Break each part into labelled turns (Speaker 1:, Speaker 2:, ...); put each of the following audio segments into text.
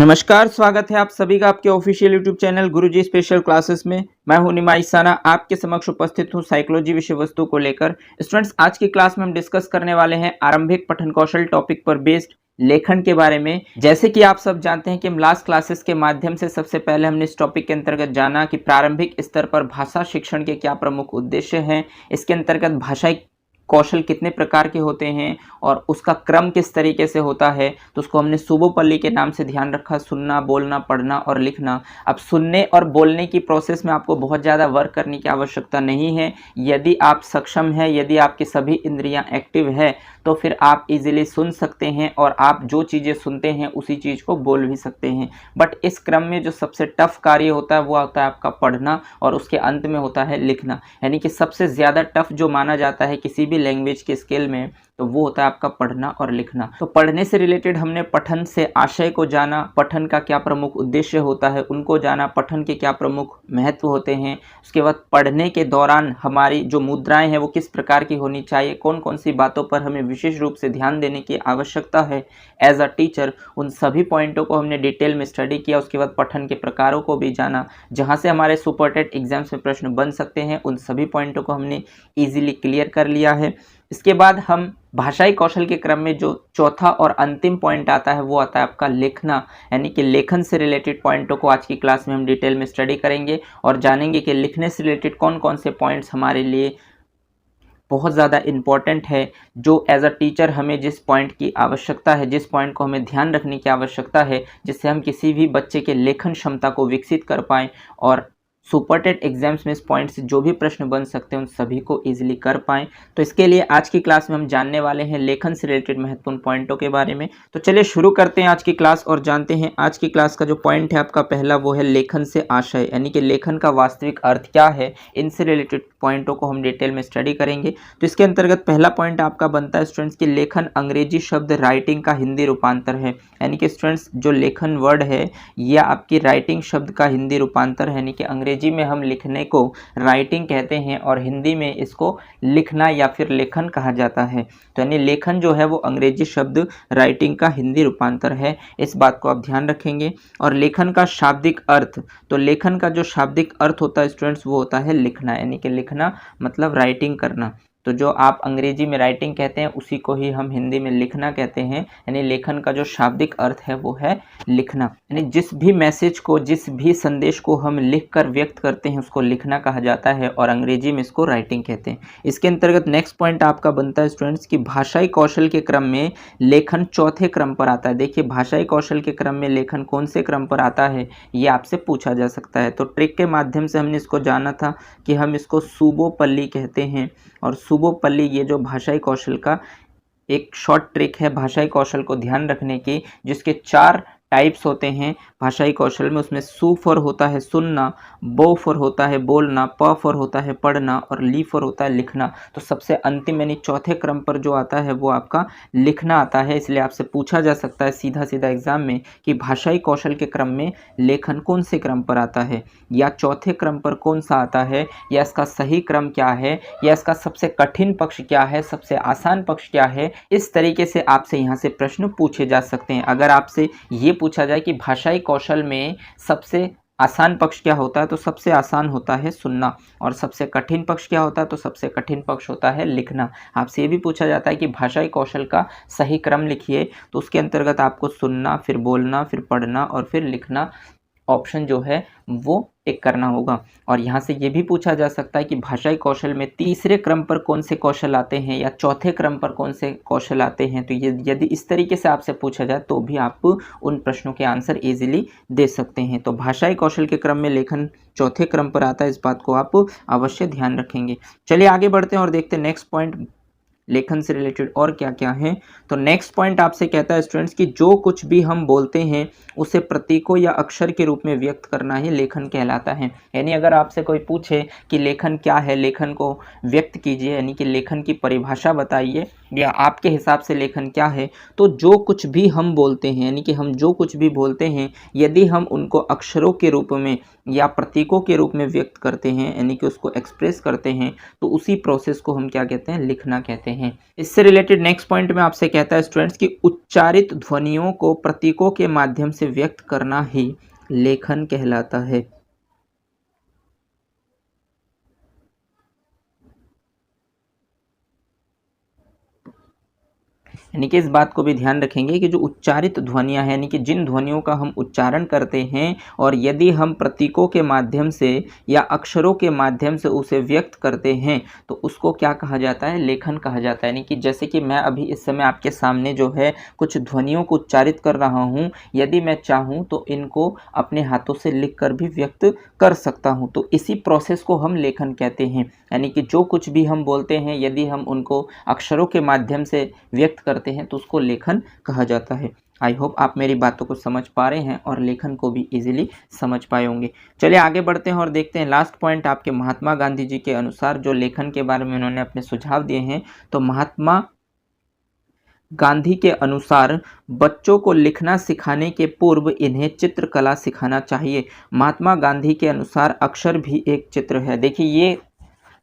Speaker 1: नमस्कार, स्वागत है आप सभी का आपके ऑफिशियल यूट्यूब चैनल गुरुजी स्पेशल क्लासेस में। मैं हूं निमाई साना, आपके समक्ष उपस्थित हूं साइकोलॉजी विषय वस्तु को लेकर। स्टूडेंट्स, आज की क्लास में हम डिस्कस करने वाले हैं आरंभिक पठन कौशल टॉपिक पर बेस्ड लेखन के बारे में। जैसे कि आप सब जानते हैं कि हम लास्ट क्लासेस के माध्यम से सबसे पहले हमने इस टॉपिक के अंतर्गत जाना कि प्रारंभिक स्तर पर भाषा शिक्षण के क्या प्रमुख उद्देश्य हैं। इसके अंतर्गत भाषाई कौशल कितने प्रकार के होते हैं और उसका क्रम किस तरीके से होता है, तो उसको हमने सुबोपल्ली के नाम से ध्यान रखा। सुनना, बोलना, पढ़ना और लिखना। अब सुनने और बोलने की प्रोसेस में आपको बहुत ज़्यादा वर्क करने की आवश्यकता नहीं है। यदि आप सक्षम हैं, यदि आपकी सभी इंद्रियां एक्टिव है, तो फिर आप इजीली सुन सकते हैं और आप जो चीज़ें सुनते हैं उसी चीज़ को बोल भी सकते हैं। बट इस क्रम में जो सबसे टफ कार्य होता है वो होता है आपका पढ़ना, और उसके अंत में होता है लिखना। यानी कि सबसे ज़्यादा टफ जो माना जाता है किसी भी लैंग्वेज के स्केल में, तो वो होता है आपका पढ़ना और लिखना। तो पढ़ने से रिलेटेड हमने पठन से आशय को जाना, पठन का क्या प्रमुख उद्देश्य होता है उनको जाना, पठन के क्या प्रमुख महत्व होते हैं। उसके बाद पढ़ने के दौरान हमारी जो मुद्राएं हैं वो किस प्रकार की होनी चाहिए, कौन कौन सी बातों पर हमें विशेष रूप से ध्यान देने की आवश्यकता है एज अ टीचर, उन सभी पॉइंटों को हमने डिटेल में स्टडी किया। उसके बाद पठन के प्रकारों को भी जाना, जहाँ से हमारे सुपर टेट एग्जाम्स में प्रश्न बन सकते हैं, उन सभी पॉइंटों को हमने ईजिली क्लियर कर लिया है। इसके बाद हम भाषाई कौशल के क्रम में जो चौथा और अंतिम पॉइंट आता है वो आता है आपका लिखना। यानी कि लेखन से रिलेटेड पॉइंटों को आज की क्लास में हम डिटेल में स्टडी करेंगे और जानेंगे कि लिखने से रिलेटेड कौन कौन से पॉइंट्स हमारे लिए बहुत ज़्यादा इम्पॉर्टेंट है, जो एज अ टीचर हमें जिस पॉइंट की आवश्यकता है, जिस पॉइंट को हमें ध्यान रखने की आवश्यकता है, जिससे हम किसी भी बच्चे के लेखन क्षमता को विकसित कर पाएँ और सुपर टेट एग्जाम्स में इस पॉइंट से जो भी प्रश्न बन सकते हैं उन सभी को इजीली कर पाएँ। तो इसके लिए आज की क्लास में हम जानने वाले हैं लेखन से रिलेटेड महत्वपूर्ण पॉइंटों के बारे में। तो चलिए शुरू करते हैं आज की क्लास और जानते हैं आज की क्लास का जो पॉइंट है आपका पहला, वो है लेखन से आशय, यानी कि लेखन का वास्तविक अर्थ क्या है। इनसे रिलेटेड पॉइंटों को हम डिटेल में स्टडी करेंगे। तो इसके अंतर्गत पहला पॉइंट आपका बनता है स्टूडेंट्स की लेखन अंग्रेजी शब्द राइटिंग का हिंदी रूपांतर है। यानी कि स्टूडेंट्स जो लेखन वर्ड है यह आपकी राइटिंग शब्द का हिंदी रूपांतर है। यानी कि अंग्रेजी में हम लिखने को राइटिंग कहते हैं और हिंदी में इसको लिखना या फिर लेखन कहा जाता है। तो यानी लेखन जो है वो अंग्रेजी शब्द राइटिंग का हिंदी रूपांतर है, इस बात को आप ध्यान रखेंगे। और लेखन का शाब्दिक अर्थ, तो लेखन का जो शाब्दिक अर्थ होता है स्टूडेंट्स वो होता है लिखना। यानी कि लिखना मतलब राइटिंग करना। तो जो आप अंग्रेजी में राइटिंग कहते हैं उसी को ही हम हिंदी में लिखना कहते हैं। यानी लेखन का जो शाब्दिक अर्थ है वो है लिखना। यानी जिस भी मैसेज को, जिस भी संदेश को हम लिखकर व्यक्त करते हैं उसको लिखना कहा जाता है और अंग्रेजी में इसको राइटिंग कहते हैं। इसके अंतर्गत नेक्स्ट पॉइंट आपका बनता है स्टूडेंट्स की भाषाई कौशल के क्रम में लेखन चौथे क्रम पर आता है। देखिए भाषाई कौशल के क्रम में लेखन कौन से क्रम पर आता है ये आपसे पूछा जा सकता है। तो ट्रिक के माध्यम से हमने इसको जाना था कि हम इसको सुबोपल्ली कहते हैं। और सुबोपल्ली ये जो भाषाई कौशल का एक शॉर्ट ट्रिक है भाषाई कौशल को ध्यान रखने की, जिसके 4 टाइप्स होते हैं भाषाई कौशल में। उसमें सु फॉर होता है सुनना, बो फॉर होता है बोलना, प फॉर होता है पढ़ना और ली फॉर होता है लिखना। तो सबसे अंतिम यानी चौथे क्रम पर जो आता है वो आपका लिखना आता है। इसलिए आपसे पूछा जा सकता है सीधा सीधा एग्जाम में कि भाषाई कौशल के क्रम में लेखन कौन से क्रम पर आता है, या चौथे क्रम पर कौन सा आता है, या इसका सही क्रम क्या है, या इसका सबसे कठिन पक्ष क्या है, सबसे आसान पक्ष क्या है। इस तरीके से आपसे यहाँ से प्रश्न पूछे जा सकते हैं। अगर आपसे ये पूछा जाए कि भाषाई कौशल में सबसे आसान पक्ष क्या होता है, तो सबसे आसान होता है सुनना। और सबसे कठिन पक्ष क्या होता है, तो सबसे कठिन पक्ष होता है लिखना। आपसे ये भी पूछा जाता है कि भाषाई कौशल का सही क्रम लिखिए, तो उसके अंतर्गत आपको सुनना, फिर बोलना, फिर पढ़ना और फिर लिखना ऑप्शन जो है वो टिक करना होगा। और यहाँ से ये भी पूछा जा सकता है कि भाषाई कौशल में तीसरे क्रम पर कौन से कौशल आते हैं या चौथे क्रम पर कौन से कौशल आते हैं। तो ये यदि इस तरीके से आपसे पूछा जाए तो भी आप उन प्रश्नों के आंसर इजीली दे सकते हैं। तो भाषाई कौशल के क्रम में लेखन चौथे क्रम पर आता है, इस बात को आप अवश्य ध्यान रखेंगे। चलिए आगे बढ़ते हैं और देखते हैं नेक्स्ट पॉइंट लेखन से रिलेटेड और क्या क्या है। तो नेक्स्ट पॉइंट आपसे कहता है स्टूडेंट्स कि जो कुछ भी हम बोलते हैं उसे प्रतीकों या अक्षर के रूप में व्यक्त करना ही लेखन कहलाता है। यानी अगर आपसे कोई पूछे कि लेखन क्या है, लेखन को व्यक्त कीजिए, यानी कि लेखन की परिभाषा बताइए या आपके हिसाब से लेखन क्या है, तो जो कुछ भी हम बोलते हैं, यानी कि हम जो कुछ भी बोलते हैं यदि हम उनको अक्षरों के रूप में या प्रतीकों के रूप में व्यक्त करते हैं, यानी कि उसको एक्सप्रेस करते हैं, तो उसी प्रोसेस को हम क्या कहते हैं, लिखना कहते हैं। इससे रिलेटेड नेक्स्ट पॉइंट में आपसे कहता है स्टूडेंट्स कि उच्चारित ध्वनियों को प्रतीकों के माध्यम से व्यक्त करना ही लेखन कहलाता है। यानी कि इस बात को भी ध्यान रखेंगे कि जो उच्चारित ध्वनियां हैं यानी कि जिन ध्वनियों का हम उच्चारण करते हैं और यदि हम प्रतीकों के माध्यम से या अक्षरों के माध्यम से उसे व्यक्त करते हैं तो उसको क्या कहा जाता है, लेखन कहा जाता है। यानी कि जैसे कि मैं अभी इस समय आपके सामने जो है कुछ ध्वनियों को उच्चारित कर रहा हूँ, यदि मैं चाहूँ तो इनको अपने हाथों से लिख कर भी व्यक्त कर सकता हूँ, तो इसी प्रोसेस को हम लेखन कहते हैं। यानी कि जो कुछ भी हम बोलते हैं यदि हम उनको अक्षरों के माध्यम से व्यक्त करते हैं तो उसको लेखन कहा जाता है। आई होप आप मेरी बातों को समझ पा रहे हैं और लेखन को भी इजीली समझ पाए होंगे। चलिए आगे बढ़ते हैं और देखते हैं लास्ट पॉइंट आपके महात्मा गांधी जी के अनुसार जो लेखन के बारे में उन्होंने अपने सुझाव दिए हैं। तो महात्मा गांधी के अनुसार बच्चों को लिखना सिखाने के पूर्व इन्हें चित्रकला सिखाना चाहिए। महात्मा गांधी के अनुसार अक्षर भी एक चित्र है। देखिए ये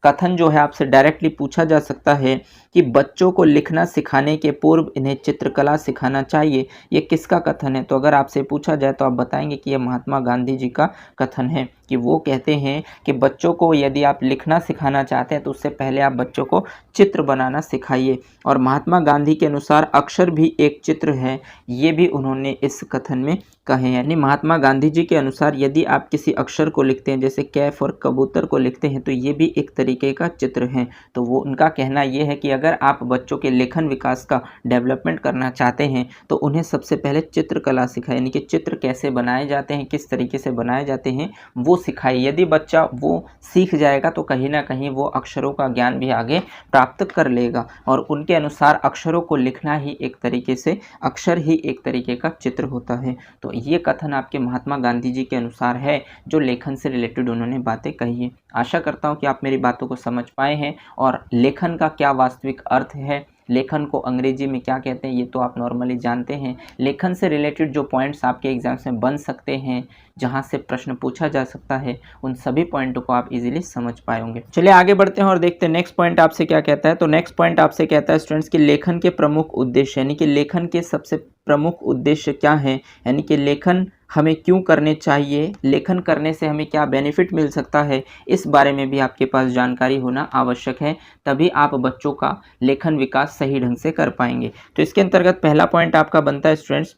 Speaker 1: कथन जो है आपसे डायरेक्टली पूछा जा सकता है कि बच्चों को लिखना सिखाने के पूर्व इन्हें चित्रकला सिखाना चाहिए। ये किसका कथन है? तो अगर आपसे पूछा जाए तो आप बताएंगे कि यह महात्मा गांधी जी का कथन है कि वो कहते हैं कि बच्चों को यदि आप लिखना सिखाना चाहते हैं तो उससे पहले आप बच्चों को चित्र बनाना सिखाइए। और महात्मा गांधी के अनुसार अक्षर भी एक चित्र है, ये भी उन्होंने इस कथन में कहे। यानी महात्मा गांधी जी के अनुसार यदि आप किसी अक्षर को लिखते हैं जैसे कैफ और कबूतर को लिखते हैं तो ये भी एक तरीके का चित्र है। तो वो उनका कहना ये है कि अगर आप बच्चों के लेखन विकास का डेवलपमेंट करना चाहते हैं तो उन्हें सबसे पहले चित्रकला सिखाएं, यानी कि चित्र कैसे बनाए जाते हैं, किस तरीके से बनाए जाते हैं वो सिखाइए। यदि बच्चा वो सीख जाएगा तो कहीं ना कहीं वो अक्षरों का ज्ञान भी आगे प्राप्त कर लेगा। और उनके अनुसार अक्षरों को लिखना ही एक तरीके से अक्षर ही एक तरीके का चित्र होता है। तो ये कथन आपके महात्मा गांधी जी के अनुसार है जो लेखन से रिलेटेड उन्होंने बातें कही है। आशा करता हूँ कि आप मेरी बातों को समझ पाए हैं और लेखन का क्या वास्तविक अर्थ है, लेखन को अंग्रेजी में क्या कहते हैं ये तो आप नॉर्मली जानते हैं। लेखन से रिलेटेड जो पॉइंट्स आपके एग्जाम्स में बन सकते हैं, जहां से प्रश्न पूछा जा सकता है, उन सभी पॉइंटों को आप इजीली समझ पाए होंगे। चलिए आगे बढ़ते हैं और देखते हैं नेक्स्ट पॉइंट आपसे क्या कहता है। तो नेक्स्ट पॉइंट आपसे कहता है स्टूडेंट्स कि लेखन के प्रमुख उद्देश्य, यानी कि लेखन के सबसे प्रमुख उद्देश्य क्या है, यानी कि लेखन हमें क्यों करने चाहिए, लेखन करने से हमें क्या बेनिफिट मिल सकता है, इस बारे में भी आपके पास जानकारी होना आवश्यक है। तभी आप बच्चों का लेखन विकास सही ढंग से कर पाएंगे। तो इसके अंतर्गत पहला पॉइंट आपका बनता है स्टूडेंट्स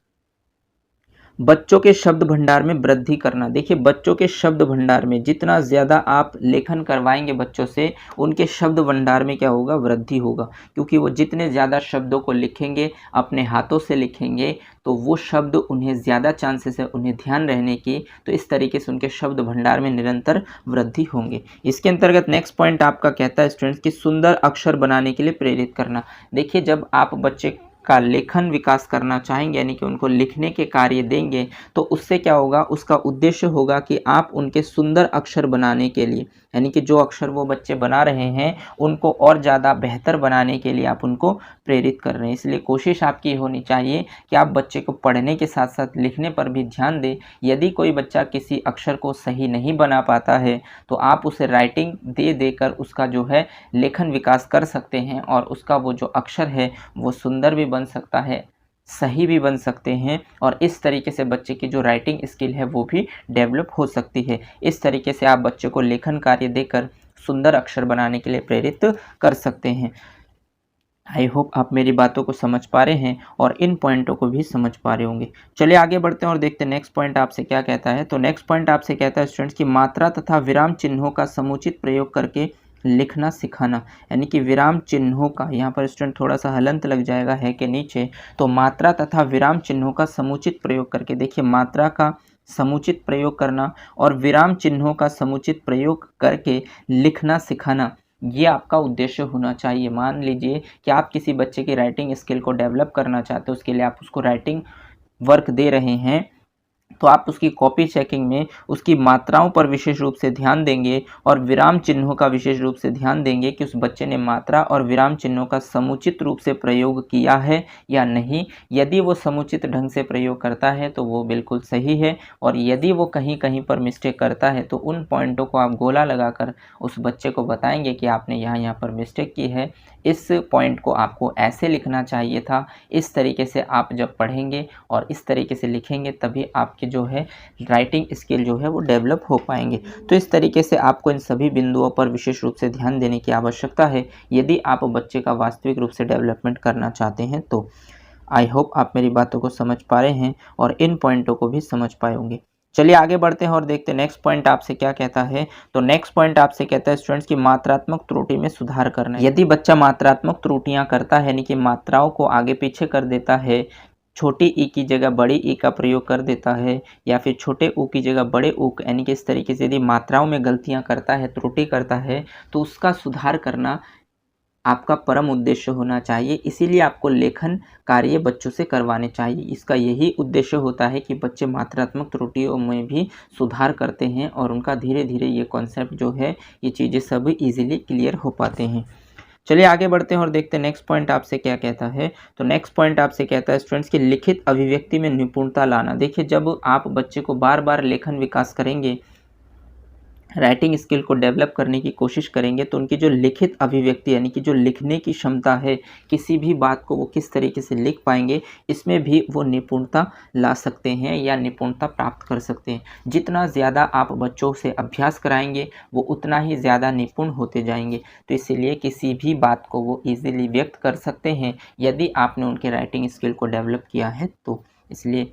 Speaker 1: बच्चों के शब्द भंडार में वृद्धि करना। देखिए बच्चों के शब्द भंडार में जितना ज़्यादा आप लेखन करवाएंगे बच्चों से, उनके शब्द भंडार में क्या होगा, वृद्धि होगा। क्योंकि वो जितने ज़्यादा शब्दों को लिखेंगे, अपने हाथों से लिखेंगे, तो वो शब्द उन्हें ज़्यादा चांसेस है उन्हें ध्यान रहने की। तो इस तरीके से उनके शब्द भंडार में निरंतर वृद्धि होंगे। इसके अंतर्गत नेक्स्ट पॉइंट आपका कहता है स्टूडेंट्स कि सुंदर अक्षर बनाने के लिए प्रेरित करना। देखिए जब आप बच्चे का लेखन विकास करना चाहेंगे, यानी कि उनको लिखने के कार्य देंगे, तो उससे क्या होगा, उसका उद्देश्य होगा कि आप उनके सुंदर अक्षर बनाने के लिए, यानी कि जो अक्षर वो बच्चे बना रहे हैं उनको और ज़्यादा बेहतर बनाने के लिए आप उनको प्रेरित कर रहे हैं। इसलिए कोशिश आपकी होनी चाहिए कि आप बच्चे को पढ़ने के साथ साथ लिखने पर भी ध्यान दें। यदि कोई बच्चा किसी अक्षर को सही नहीं बना पाता है तो आप उसे राइटिंग दे देकर उसका जो है लेखन विकास कर सकते हैं और उसका वो जो अक्षर है वो सुंदर भी बन सकता है, सही भी बन सकते हैं, और इस तरीके से बच्चे की जो राइटिंग स्किल है वो भी डेवलप हो सकती है। इस तरीके से आप बच्चे को लेखन कार्य देकर सुंदर अक्षर बनाने के लिए प्रेरित कर सकते हैं। आई होप आप मेरी बातों को समझ पा रहे हैं और इन पॉइंटों को भी समझ पा रहे होंगे। चलिए आगे बढ़ते हैं और देखते हैं नेक्स्ट पॉइंट आपसे क्या कहता है। तो नेक्स्ट पॉइंट आपसे कहता है स्टूडेंट्स की मात्रा तथा विराम चिन्हों का समुचित प्रयोग करके लिखना सिखाना। यानी कि विराम चिन्हों का, यहाँ पर स्टूडेंट थोड़ा सा हलंत लग जाएगा है के नीचे, तो मात्रा तथा विराम चिन्हों का समुचित प्रयोग करके, देखिए मात्रा का समुचित प्रयोग करना और विराम चिन्हों का समुचित प्रयोग करके लिखना सिखाना, ये आपका उद्देश्य होना चाहिए। मान लीजिए कि आप किसी बच्चे की राइटिंग स्किल को डेवलप करना चाहते हो, उसके लिए आप उसको राइटिंग वर्क दे रहे हैं, तो आप उसकी कॉपी चेकिंग में उसकी मात्राओं पर विशेष रूप से ध्यान देंगे और विराम चिन्हों का विशेष रूप से ध्यान देंगे कि उस बच्चे ने मात्रा और विराम चिन्हों का समुचित रूप से प्रयोग किया है या नहीं। यदि वो समुचित ढंग से प्रयोग करता है तो वो बिल्कुल सही है, और यदि वो कहीं कहीं पर मिस्टेक करता है तो उन पॉइंटों को आप गोला लगाकर उस बच्चे को बताएंगे कि आपने यहाँ पर मिस्टेक की है, इस पॉइंट को आपको ऐसे लिखना चाहिए था। इस तरीके से आप जब पढ़ेंगे और इस तरीके से लिखेंगे तभी आपके जो है राइटिंग स्किल जो है वो डेवलप हो पाएंगे। तो इस तरीके से आपको इन सभी बिंदुओं पर विशेष रूप से ध्यान देने की आवश्यकता है यदि आप बच्चे का वास्तविक रूप से डेवलपमेंट करना चाहते हैं तो। आई होप आप मेरी बातों को समझ पा रहे हैं और इन पॉइंटों को भी समझ पाए होंगे। चलिए आगे बढ़ते हैं और देखते हैं नेक्स्ट पॉइंट आपसे क्या कहता है। तो नेक्स्ट पॉइंट आपसे कहता है स्टूडेंट्स की मात्रात्मक त्रुटि में सुधार करना। यदि बच्चा मात्रात्मक त्रुटियां करता है यानी कि मात्राओं को आगे पीछे कर देता है, छोटी ई की जगह बड़ी ई का प्रयोग कर देता है, या फिर छोटे ऊ की जगह बड़े ऊ, यानी कि इस तरीके से यदि मात्राओं में गलतियां करता है, त्रुटि करता है, तो उसका सुधार करना आपका परम उद्देश्य होना चाहिए। इसीलिए आपको लेखन कार्य बच्चों से करवाने चाहिए। इसका यही उद्देश्य होता है कि बच्चे मात्रात्मक त्रुटियों में भी सुधार करते हैं और उनका धीरे धीरे ये कॉन्सेप्ट जो है, ये चीज़ें सब इजीली क्लियर हो पाते हैं। चलिए आगे बढ़ते हैं और देखते हैं नेक्स्ट पॉइंट आपसे क्या कहता है। तो नेक्स्ट पॉइंट आपसे कहता है स्टूडेंट्स की लिखित अभिव्यक्ति में निपुणता लाना। देखिए, जब आप बच्चे को बार बार लेखन विकास करेंगे, राइटिंग स्किल को डेवलप करने की कोशिश करेंगे, तो उनकी जो लिखित अभिव्यक्ति यानी कि जो लिखने की क्षमता है, किसी भी बात को वो किस तरीके से लिख पाएंगे, इसमें भी वो निपुणता ला सकते हैं या निपुणता प्राप्त कर सकते हैं। जितना ज़्यादा आप बच्चों से अभ्यास कराएंगे वो उतना ही ज़्यादा निपुण होते जाएंगे। तो इसीलिए किसी भी बात को वो ईजिली व्यक्त कर सकते हैं यदि आपने उनके राइटिंग स्किल को डेवलप किया है तो। इसलिए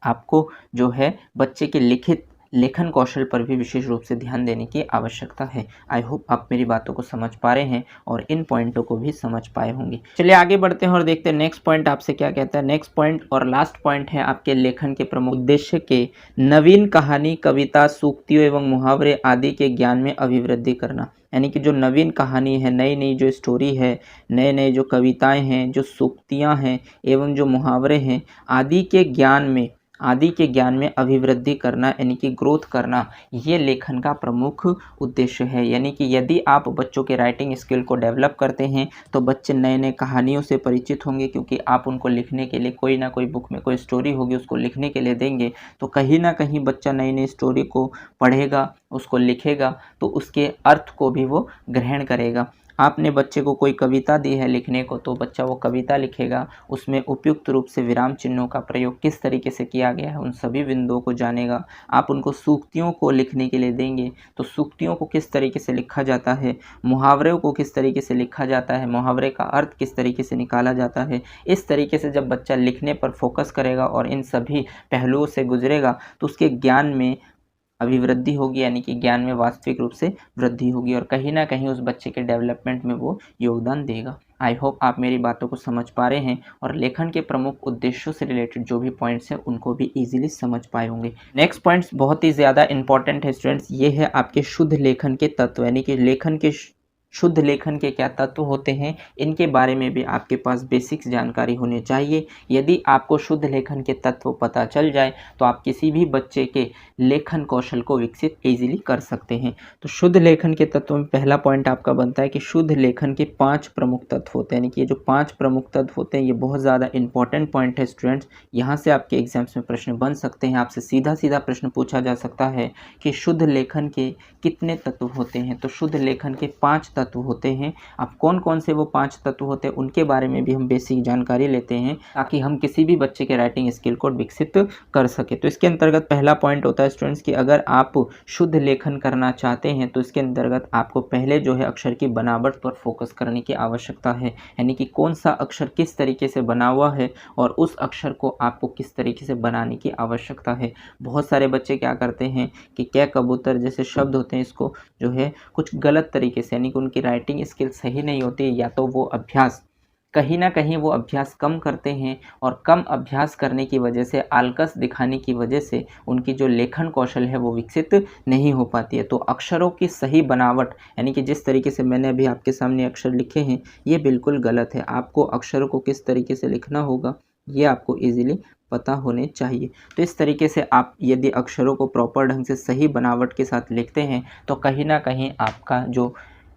Speaker 1: आपको जो है बच्चे के लिखित लेखन कौशल पर भी विशेष रूप से ध्यान देने की आवश्यकता है। आई होप आप मेरी बातों को समझ पा रहे हैं और इन पॉइंटों को भी समझ पाए होंगे। चलिए आगे बढ़ते हैं और देखते हैं नेक्स्ट पॉइंट आपसे क्या कहता है। नेक्स्ट पॉइंट और लास्ट पॉइंट है आपके लेखन के प्रमुख उद्देश्य के नवीन कहानी, कविता, सूक्तियों एवं मुहावरे आदि के ज्ञान में अभिवृद्धि करना। यानी कि जो नवीन कहानी है, नई नई जो स्टोरी है, नए नए जो कविताएं हैं, जो सूक्तियां हैं एवं जो मुहावरे हैं आदि के ज्ञान में अभिवृद्धि करना यानी कि ग्रोथ करना, ये लेखन का प्रमुख उद्देश्य है। यानी कि यदि आप बच्चों के राइटिंग स्किल को डेवलप करते हैं तो बच्चे नए नए कहानियों से परिचित होंगे, क्योंकि आप उनको लिखने के लिए कोई ना कोई बुक में कोई स्टोरी होगी उसको लिखने के लिए देंगे, तो कहीं ना कहीं बच्चा नई नई स्टोरी को पढ़ेगा, उसको लिखेगा, तो उसके अर्थ को भी वो ग्रहण करेगा। आपने बच्चे को कोई कविता दी है लिखने को, तो बच्चा वो कविता लिखेगा, उसमें उपयुक्त रूप से विराम चिन्हों का प्रयोग किस तरीके से किया गया है उन सभी बिंदुओं को जानेगा। आप उनको सूक्तियों को लिखने के लिए देंगे तो सूक्तियों को किस तरीके से लिखा जाता है, मुहावरों को किस तरीके से लिखा जाता है, मुहावरे का अर्थ किस तरीके से निकाला जाता है, इस तरीके से जब बच्चा लिखने पर फोकस करेगा और इन सभी पहलुओं से गुजरेगा तो उसके ज्ञान में अभिवृद्धि होगी, यानी कि ज्ञान में वास्तविक रूप से वृद्धि होगी और कहीं ना कहीं उस बच्चे के डेवलपमेंट में वो योगदान देगा। आई होप आप मेरी बातों को समझ पा रहे हैं और लेखन के प्रमुख उद्देश्यों से रिलेटेड जो भी पॉइंट्स हैं उनको भी इजीली समझ पाए होंगे। नेक्स्ट पॉइंट्स बहुत ही ज़्यादा इंपॉर्टेंट है स्टूडेंट्स, ये है आपके शुद्ध लेखन के तत्व, यानी कि लेखन के शुद्ध लेखन के क्या तत्व होते हैं, इनके बारे में भी आपके पास बेसिक्स जानकारी होनी चाहिए। यदि आपको शुद्ध लेखन के तत्व पता चल जाए तो आप किसी भी बच्चे के लेखन कौशल को विकसित इजीली कर सकते हैं। तो शुद्ध लेखन के तत्व में पहला पॉइंट आपका बनता है कि शुद्ध लेखन के 5 प्रमुख तत्व होते हैं, यानी कि ये जो 5 प्रमुख तत्व होते हैं ये बहुत ज़्यादा इंपॉर्टेंट पॉइंट है स्टूडेंट्स। यहाँ से आपके एग्जाम्स में प्रश्न बन सकते हैं, आपसे सीधा सीधा प्रश्न पूछा जा सकता है कि शुद्ध लेखन के कितने तत्व होते हैं। तो शुद्ध लेखन के 5 तत्व होते हैं। अब कौन कौन से वो 5 तत्व होते हैं उनके बारे में भी हम बेसिक जानकारी लेते हैं ताकि हम किसी भी बच्चे के राइटिंग स्किल को विकसित कर सके। तो इसके अंतर्गत पहला पॉइंट होता है स्टूडेंट्स कि अगर आप शुद्ध लेखन करना चाहते हैं तो इसके अंतर्गत आपको पहले जो है अक्षर की बनावट पर फोकस करने की आवश्यकता है, यानी कि कौन सा अक्षर किस तरीके से बना हुआ है और उस अक्षर को आपको किस तरीके से बनाने की आवश्यकता है। बहुत सारे बच्चे क्या करते हैं कि कै कबूतर जैसे शब्द होते हैं इसको जो है कुछ गलत तरीके से, यानी कि उनकी राइटिंग स्किल सही नहीं होती, या तो वो अभ्यास कहीं ना कहीं वो अभ्यास कम करते हैं और कम अभ्यास करने की वजह से, आलकस दिखाने की वजह से उनकी जो लेखन कौशल है वो विकसित नहीं हो पाती है। तो अक्षरों की सही बनावट, यानी कि जिस तरीके से मैंने अभी आपके सामने अक्षर लिखे हैं ये बिल्कुल गलत है। आपको अक्षरों को किस तरीके से लिखना होगा ये आपको इजीली पता होने चाहिए। तो इस तरीके से आप यदि अक्षरों को प्रॉपर ढंग से सही बनावट के साथ लिखते हैं तो कहीं ना कहीं आपका जो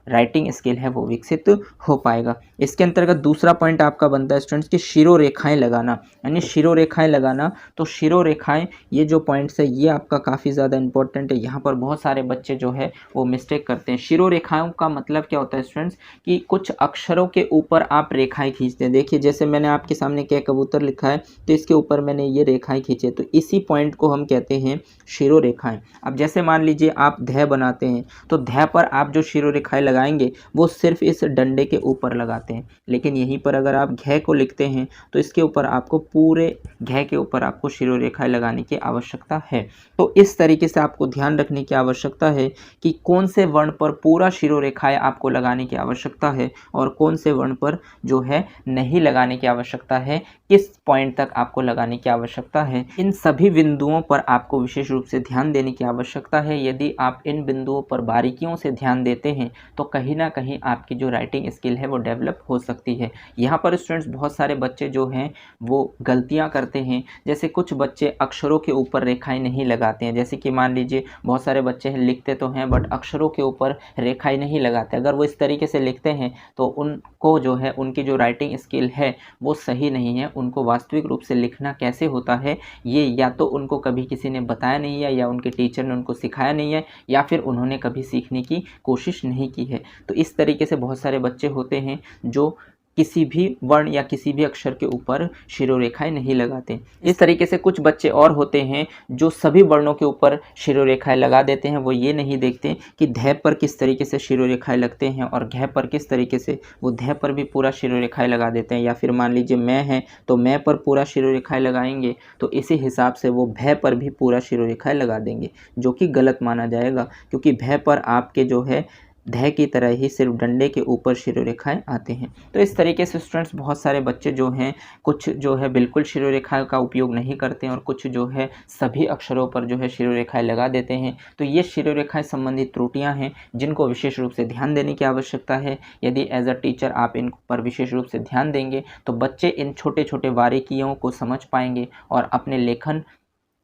Speaker 1: राइटिंग स्किल है वो विकसित हो पाएगा। इसके अंतर्गत दूसरा पॉइंट आपका बनता है स्टूडेंट्स की शिरोरेखाएं लगाना, यानी शिरोरेखाएं लगाना। तो शिरोरेखाएं ये जो पॉइंट्स है ये आपका काफ़ी ज़्यादा इंपॉर्टेंट है। यहाँ पर बहुत सारे बच्चे जो है वो मिस्टेक करते हैं। शिरोरेखाओं का मतलब क्या होता है स्टूडेंट्स कि कुछ अक्षरों के ऊपर आप रेखाएं खींचते हैं। देखिए जैसे मैंने आपके सामने क्या कबूतर लिखा है तो इसके ऊपर मैंने ये रेखाएं खींचे, तो इसी पॉइंट को हम कहते हैं शिरोरेखाएं। अब जैसे मान लीजिए आप ध्याय बनाते हैं तो ध्याय पर आप जो शिरोरेखाएं लगाएंगे वो सिर्फ इस डंडे के ऊपर लगाते हैं, लेकिन यहीं पर अगर आप घ को लिखते हैं तो इसके ऊपर आपको पूरे घ के ऊपर आपको शिरोरेखाएं लगाने की आवश्यकता है। तो इस तरीके से आपको ध्यान रखने की आवश्यकता है कि कौन से वर्ण पर पूरा शिरोरेखाएं आपको लगाने की आवश्यकता है और कौन से वर्ण पर जो है नहीं लगाने की आवश्यकता है, किस पॉइंट तक आपको लगाने की आवश्यकता है। इन सभी बिंदुओं पर आपको विशेष रूप से ध्यान देने की आवश्यकता है। यदि आप इन बिंदुओं पर बारीकियों से ध्यान देते हैं तो कहीं ना कहीं आपकी जो राइटिंग स्किल है वो डेवलप हो सकती है। यहाँ पर स्टूडेंट्स बहुत सारे बच्चे जो हैं वो गलतियाँ करते हैं। जैसे कुछ बच्चे अक्षरों के ऊपर रेखाएं नहीं लगाते हैं। जैसे कि मान लीजिए बहुत सारे बच्चे हैं लिखते तो हैं बट अक्षरों के ऊपर रेखाएं नहीं लगाते। अगर वो इस तरीके से लिखते हैं तो उनको जो है उनकी जो राइटिंग स्किल है वो सही नहीं है। उनको वास्तविक रूप से लिखना कैसे होता है ये या तो उनको कभी किसी ने बताया नहीं है या उनके टीचर ने उनको सिखाया नहीं है या फिर उन्होंने कभी सीखने की कोशिश नहीं की है। तो इस तरीके से बहुत सारे बच्चे होते हैं जो किसी भी वर्ण या किसी भी अक्षर के ऊपर शिरोरेखाएं नहीं लगाते। इस तरीके से कुछ बच्चे और होते हैं जो सभी वर्णों के ऊपर शिरोरेखाएं लगा देते हैं। वो ये नहीं देखते कि ध पर किस तरीके से शिरोरेखाएं लगते हैं और घ पर किस तरीके से, वो ध पर भी पूरा शिरोरेखाएं लगा देते हैं। या फिर मान लीजिए मैं है तो मैं पर पूरा शिरोरेखाएं लगाएंगे तो इसी हिसाब से वो भ पर भी पूरा शिरोरेखाएं लगा देंगे, जो कि गलत माना जाएगा क्योंकि भ पर आपके जो है ध की तरह ही सिर्फ डंडे के ऊपर शिरोरेखाएं आते हैं। तो इस तरीके से स्टूडेंट्स बहुत सारे बच्चे जो हैं कुछ जो है बिल्कुल शिरोरेखाएं का उपयोग नहीं करते हैं और कुछ जो है सभी अक्षरों पर जो है शिरोरेखाएं लगा देते हैं। तो ये शिरोरेखाएं संबंधी त्रुटियां हैं जिनको विशेष रूप से ध्यान देने की आवश्यकता है। यदि एज अ टीचर आप इन पर विशेष रूप से ध्यान देंगे तो बच्चे इन छोटे छोटे बारीकियों को समझ पाएंगे और अपने लेखन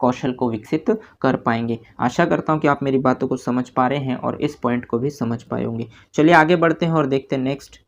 Speaker 1: कौशल को विकसित कर पाएंगे। आशा करता हूं कि आप मेरी बातों को समझ पा रहे हैं और इस पॉइंट को भी समझ पाए होंगे। चलिए आगे बढ़ते हैं और देखते हैं नेक्स्ट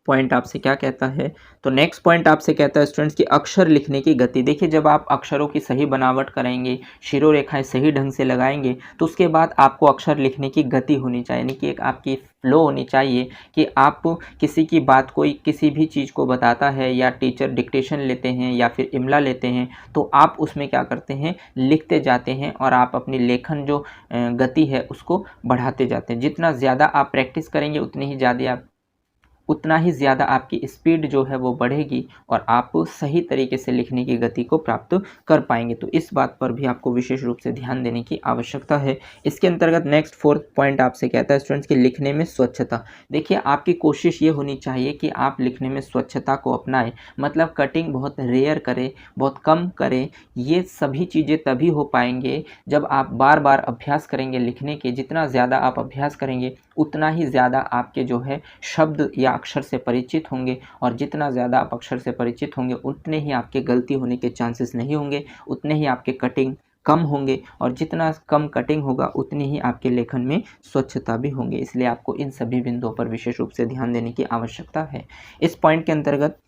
Speaker 1: पॉइंट आपसे क्या कहता है। तो नेक्स्ट पॉइंट आपसे कहता है स्टूडेंट्स कि अक्षर लिखने की गति। देखिए जब आप अक्षरों की सही बनावट करेंगे, शिरोरेखाएं सही ढंग से लगाएंगे तो उसके बाद आपको अक्षर लिखने की गति होनी चाहिए, यानी कि एक आपकी फ्लो होनी चाहिए कि आप किसी की बात, कोई किसी भी चीज़ को बताता है या टीचर डिक्टेशन लेते हैं या फिर इमला लेते हैं तो आप उसमें क्या करते हैं, लिखते जाते हैं और आप अपनी लेखन जो गति है उसको बढ़ाते जाते हैं। जितना ज़्यादा आप प्रैक्टिस करेंगे उतना ही ज़्यादा आपकी स्पीड जो है वो बढ़ेगी और आप सही तरीके से लिखने की गति को प्राप्त कर पाएंगे। तो इस बात पर भी आपको विशेष रूप से ध्यान देने की आवश्यकता है। इसके अंतर्गत नेक्स्ट फोर्थ पॉइंट आपसे कहता है स्टूडेंट्स कि लिखने में स्वच्छता। देखिए आपकी कोशिश ये होनी चाहिए कि आप लिखने में स्वच्छता को अपनाएं, मतलब कटिंग बहुत रेयर करें, बहुत कम करें। ये सभी चीज़ें तभी हो पाएंगे जब आप बार बार अभ्यास करेंगे लिखने के। जितना ज़्यादा आप अभ्यास करेंगे उतना ही ज़्यादा आपके जो है शब्द या अक्षर से परिचित होंगे और जितना ज़्यादा आप अक्षर से परिचित होंगे उतने ही आपके गलती होने के चांसेस नहीं होंगे, उतने ही आपके कटिंग कम होंगे और जितना कम कटिंग होगा उतनी ही आपके लेखन में स्वच्छता भी होंगे। इसलिए आपको इन सभी बिंदुओं पर विशेष रूप से ध्यान देने की आवश्यकता है। इस पॉइंट के अंतर्गत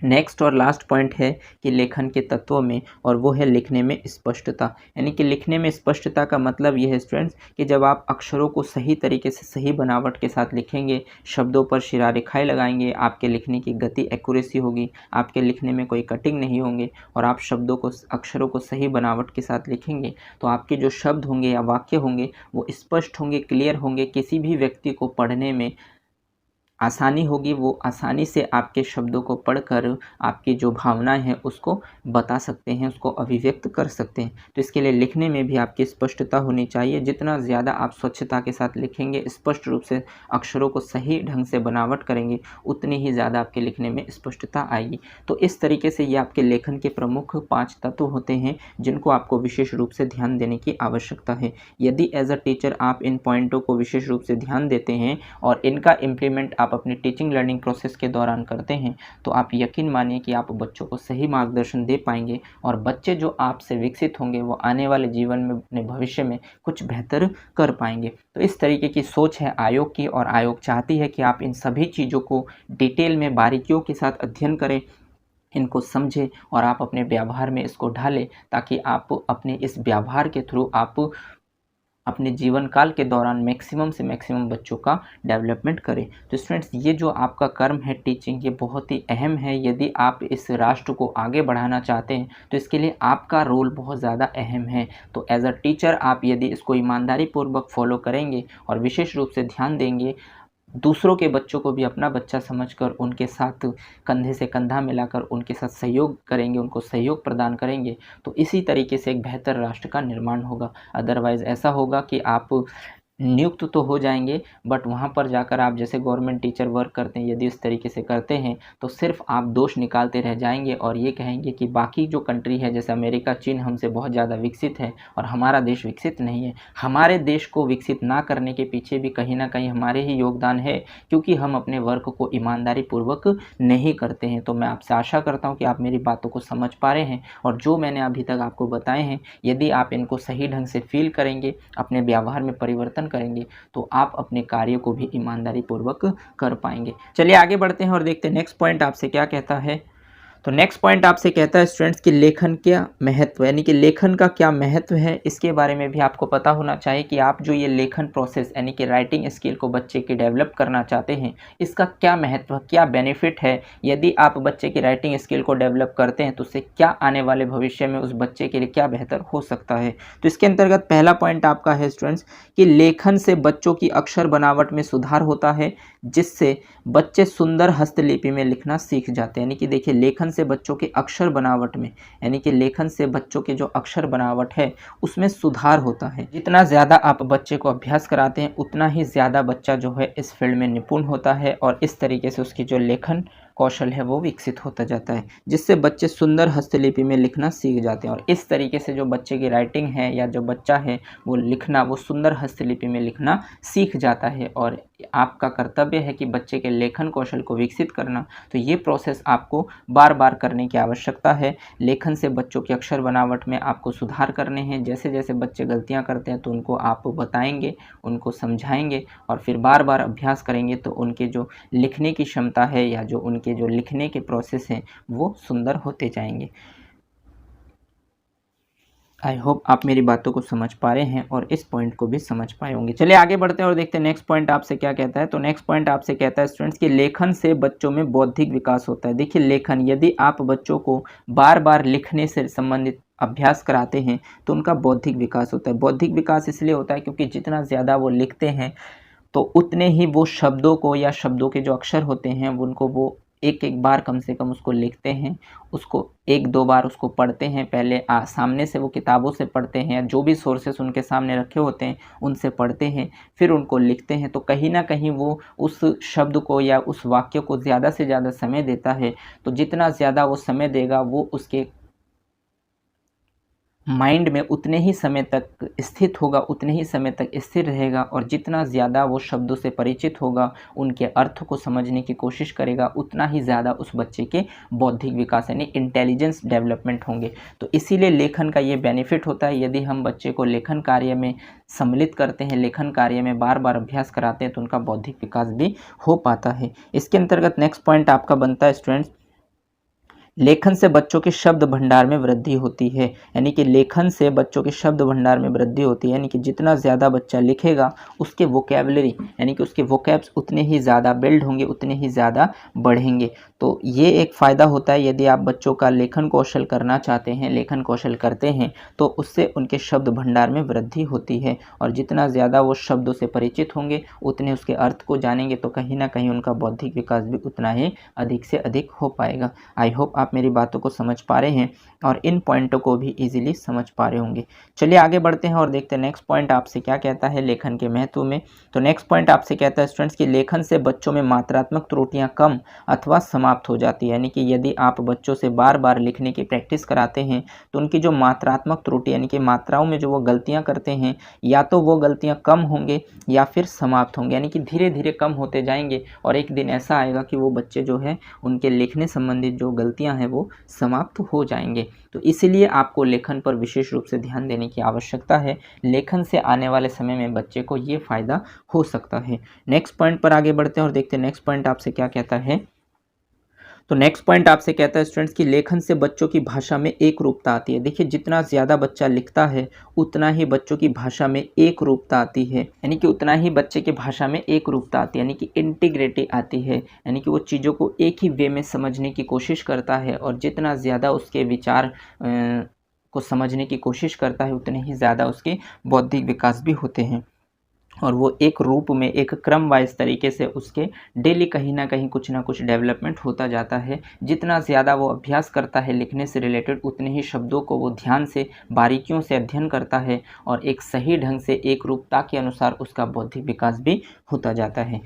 Speaker 1: नेक्स्ट और लास्ट पॉइंट है कि लेखन के तत्वों में, और वो है लिखने में स्पष्टता। यानी कि लिखने में स्पष्टता का मतलब ये है स्टूडेंट्स कि जब आप अक्षरों को सही तरीके से सही बनावट के साथ लिखेंगे, शब्दों पर शिरारेखाएं लगाएंगे, आपके लिखने की गति एक्यूरेसी होगी, आपके लिखने में कोई कटिंग नहीं होंगे और आप शब्दों को, अक्षरों को सही बनावट के साथ लिखेंगे तो आपके जो शब्द होंगे या वाक्य होंगे वो स्पष्ट होंगे, क्लियर होंगे। किसी भी व्यक्ति को पढ़ने में आसानी होगी, वो आसानी से आपके शब्दों को पढ़कर आपकी जो भावनाएं हैं उसको बता सकते हैं, उसको अभिव्यक्त कर सकते हैं। तो इसके लिए लिखने में भी आपकी स्पष्टता होनी चाहिए। जितना ज़्यादा आप स्वच्छता के साथ लिखेंगे, स्पष्ट रूप से अक्षरों को सही ढंग से बनावट करेंगे, उतनी ही ज़्यादा आपके लिखने में स्पष्टता आएगी। तो इस तरीके से ये आपके लेखन के प्रमुख 5 तत्व होते हैं जिनको आपको विशेष रूप से ध्यान देने की आवश्यकता है। यदि एज अ टीचर आप इन पॉइंटों को विशेष रूप से ध्यान देते हैं और इनका इम्प्लीमेंट आप आप अपनी टीचिंग लर्निंग प्रोसेस के दौरान करते हैं तो आप यकीन मानिए कि आप बच्चों को सही मार्गदर्शन दे पाएंगे और बच्चे जो आपसे विकसित होंगे वो आने वाले जीवन में, अपने भविष्य में कुछ बेहतर कर पाएंगे। तो इस तरीके की सोच है आयोग की और आयोग चाहती है कि आप इन सभी चीज़ों को डिटेल में बारीकियों के साथ अध्ययन करें, इनको समझें और आप अपने व्यवहार में इसको ढालें, ताकि आप अपने इस व्यवहार के थ्रू आप अपने जीवन काल के दौरान मैक्सिमम से मैक्सिमम बच्चों का डेवलपमेंट करें। तो स्टूडेंट्स, ये जो आपका कर्म है टीचिंग, ये बहुत ही अहम है। यदि आप इस राष्ट्र को आगे बढ़ाना चाहते हैं तो इसके लिए आपका रोल बहुत ज़्यादा अहम है। तो एज अ टीचर आप यदि इसको ईमानदारी पूर्वक फॉलो करेंगे और विशेष रूप से ध्यान देंगे, दूसरों के बच्चों को भी अपना बच्चा समझकर उनके साथ कंधे से कंधा मिलाकर उनके साथ सहयोग करेंगे, उनको सहयोग प्रदान करेंगे, तो इसी तरीके से एक बेहतर राष्ट्र का निर्माण होगा। अदरवाइज़ ऐसा होगा कि आप नियुक्त तो हो जाएंगे बट वहाँ पर जाकर आप जैसे गवर्नमेंट टीचर वर्क करते हैं, यदि इस तरीके से करते हैं तो सिर्फ आप दोष निकालते रह जाएंगे और ये कहेंगे कि बाकी जो कंट्री है जैसे अमेरिका, चीन हमसे बहुत ज़्यादा विकसित है और हमारा देश विकसित नहीं है। हमारे देश को विकसित ना करने के पीछे भी कहीं ना कहीं हमारे ही योगदान है, क्योंकि हम अपने वर्क को ईमानदारी पूर्वक नहीं करते हैं। तो मैं आपसे आशा करता हूँ कि आप मेरी बातों को समझ पा रहे हैं और जो मैंने अभी तक आपको बताए हैं, यदि आप इनको सही ढंग से फील करेंगे, अपने व्यवहार में परिवर्तन करेंगे, तो आप अपने कार्य को भी ईमानदारी पूर्वक कर पाएंगे। चलिए आगे बढ़ते हैं और देखते हैं नेक्स्ट पॉइंट आपसे क्या कहता है। तो नेक्स्ट पॉइंट आपसे कहता है स्टूडेंट्स कि लेखन क्या महत्व, यानी कि लेखन का क्या महत्व है, इसके बारे में भी आपको पता होना चाहिए कि आप जो ये लेखन प्रोसेस यानी कि राइटिंग स्किल को बच्चे की डेवलप करना चाहते हैं, इसका क्या महत्व, क्या बेनिफिट है। यदि आप बच्चे की राइटिंग स्किल को डेवलप करते हैं तो उससे क्या आने वाले भविष्य में उस बच्चे के लिए क्या बेहतर हो सकता है। तो इसके अंतर्गत पहला पॉइंट आपका है स्टूडेंट्स कि लेखन से बच्चों की अक्षर बनावट में सुधार होता है, जिससे बच्चे सुंदर हस्तलिपि में लिखना सीख जाते हैं। यानी कि देखिए, लेखन से बच्चों के अक्षर बनावट में, यानी कि लेखन से बच्चों के जो अक्षर बनावट है उसमें सुधार होता है। जितना ज़्यादा आप बच्चे को अभ्यास कराते हैं उतना ही ज़्यादा बच्चा जो है इस फील्ड में निपुण होता है और इस तरीके से उसकी जो लेखन कौशल है वो विकसित होता जाता है, जिससे बच्चे सुंदर हस्तलिपि में लिखना सीख जाते हैं। और इस तरीके से जो बच्चे की राइटिंग है या जो बच्चा है वो लिखना, वो सुंदर हस्तलिपि में लिखना सीख जाता है। और आपका कर्तव्य है कि बच्चे के लेखन कौशल को विकसित करना। तो ये प्रोसेस आपको बार बार करने की आवश्यकता है। लेखन से बच्चों की अक्षर बनावट में आपको सुधार करने हैं। जैसे जैसे बच्चे गलतियां करते हैं तो उनको आप बताएंगे, उनको समझाएंगे और फिर बार बार अभ्यास करेंगे तो उनके जो लिखने की क्षमता है या जो उनके जो लिखने के प्रोसेस हैं वो सुंदर होते जाएंगे। आई होप आप मेरी बातों को समझ पा रहे हैं और इस पॉइंट को भी समझ पाए होंगे। चलिए आगे बढ़ते हैं और देखते हैं नेक्स्ट पॉइंट आपसे क्या कहता है। तो नेक्स्ट पॉइंट आपसे कहता है स्टूडेंट्स कि लेखन से बच्चों में बौद्धिक विकास होता है। देखिए, लेखन, यदि आप बच्चों को बार बार लिखने से संबंधित अभ्यास कराते हैं तो उनका बौद्धिक विकास होता है। बौद्धिक विकास इसलिए होता है क्योंकि जितना ज़्यादा वो लिखते हैं तो उतने ही वो शब्दों को या शब्दों के जो अक्षर होते हैं उनको वो एक एक बार कम से कम उसको लिखते हैं, उसको एक दो बार उसको पढ़ते हैं। पहले सामने से वो किताबों से पढ़ते हैं या जो भी सोर्सेस उनके सामने रखे होते हैं उनसे पढ़ते हैं, फिर उनको लिखते हैं। तो कहीं ना कहीं वो उस शब्द को या उस वाक्य को ज़्यादा से ज़्यादा समय देता है। तो जितना ज़्यादा वो समय देगा वो उसके माइंड में उतने ही समय तक स्थित होगा, उतने ही समय तक स्थिर रहेगा। और जितना ज़्यादा वो शब्दों से परिचित होगा, उनके अर्थ को समझने की कोशिश करेगा, उतना ही ज़्यादा उस बच्चे के बौद्धिक विकास यानी इंटेलिजेंस डेवलपमेंट होंगे। तो इसीलिए लेखन का ये बेनिफिट होता है। यदि हम बच्चे को लेखन कार्य में सम्मिलित करते हैं, लेखन कार्य में बार बार अभ्यास कराते हैं तो उनका बौद्धिक विकास भी हो पाता है। इसके अंतर्गत नेक्स्ट पॉइंट आपका बनता है स्टूडेंट्स, लेखन से बच्चों के शब्द भंडार में वृद्धि होती है। यानी कि लेखन से बच्चों के शब्द भंडार में वृद्धि होती है, यानी कि जितना ज़्यादा बच्चा लिखेगा उसके वोकैबुलरी यानी कि उसके वोकैब्स उतने ही ज़्यादा बिल्ड होंगे, उतने ही ज़्यादा बढ़ेंगे। तो ये एक फ़ायदा होता है। यदि आप बच्चों का लेखन कौशल करना चाहते हैं, लेखन कौशल करते हैं तो उससे उनके शब्द भंडार में वृद्धि होती है। और जितना ज़्यादा वो शब्दों से परिचित होंगे, उतने उसके अर्थ को जानेंगे, तो कहीं ना कहीं उनका बौद्धिक विकास भी उतना ही अधिक से अधिक हो पाएगा। आई होप आप मेरी बातों को समझ पा रहे हैं और इन पॉइंटों को भी इजीली समझ पा रहे होंगे। चलिए आगे बढ़ते हैं और देखते हैं नेक्स्ट पॉइंट आपसे क्या कहता है लेखन के महत्व में। तो नेक्स्ट पॉइंट आपसे कहता है स्टूडेंट्स कि लेखन से बच्चों में मात्रात्मक त्रुटियां कम अथवा समाप्त हो जाती है। यानी कि यदि आप बच्चों से बार बार लिखने की प्रैक्टिस कराते हैं तो उनकी जो मात्रात्मक त्रुटि यानी कि मात्राओं में जो वो गलतियाँ करते हैं या तो वो गलतियाँ कम होंगे या फिर समाप्त होंगे, यानी कि धीरे धीरे कम होते जाएंगे और एक दिन ऐसा आएगा कि वो बच्चे जो है उनके लिखने संबंधित जो गलतियां हैं वो समाप्त हो जाएंगे। तो इसीलिए आपको लेखन पर विशेष रूप से ध्यान देने की आवश्यकता है। लेखन से आने वाले समय में बच्चे को ये फायदा हो सकता है। नेक्स्ट पॉइंट पर आगे बढ़ते हैं और देखते हैं नेक्स्ट पॉइंट आपसे क्या कहता है। तो नेक्स्ट पॉइंट आपसे कहता है स्टूडेंट्स कि लेखन से बच्चों की भाषा में एक रूपता आती है। देखिए जितना ज़्यादा बच्चा लिखता है उतना ही बच्चों की भाषा में एक रूपता आती है, यानी कि उतना ही बच्चे की भाषा में एक रूपता आती है, यानी कि इंटीग्रिटी आती है, यानी कि वो चीज़ों को एक ही वे में समझने की कोशिश करता है और जितना ज़्यादा उसके विचार को समझने की कोशिश करता है उतने ही ज़्यादा उसके बौद्धिक विकास भी होते हैं और वो एक रूप में एक क्रम वाइज तरीके से उसके डेली कहीं ना कुछ डेवलपमेंट होता जाता है। जितना ज़्यादा वो अभ्यास करता है लिखने से रिलेटेड उतने ही शब्दों को वो ध्यान से बारीकियों से अध्ययन करता है और एक सही ढंग से एक रूपता के अनुसार उसका बौद्धिक विकास भी होता जाता है।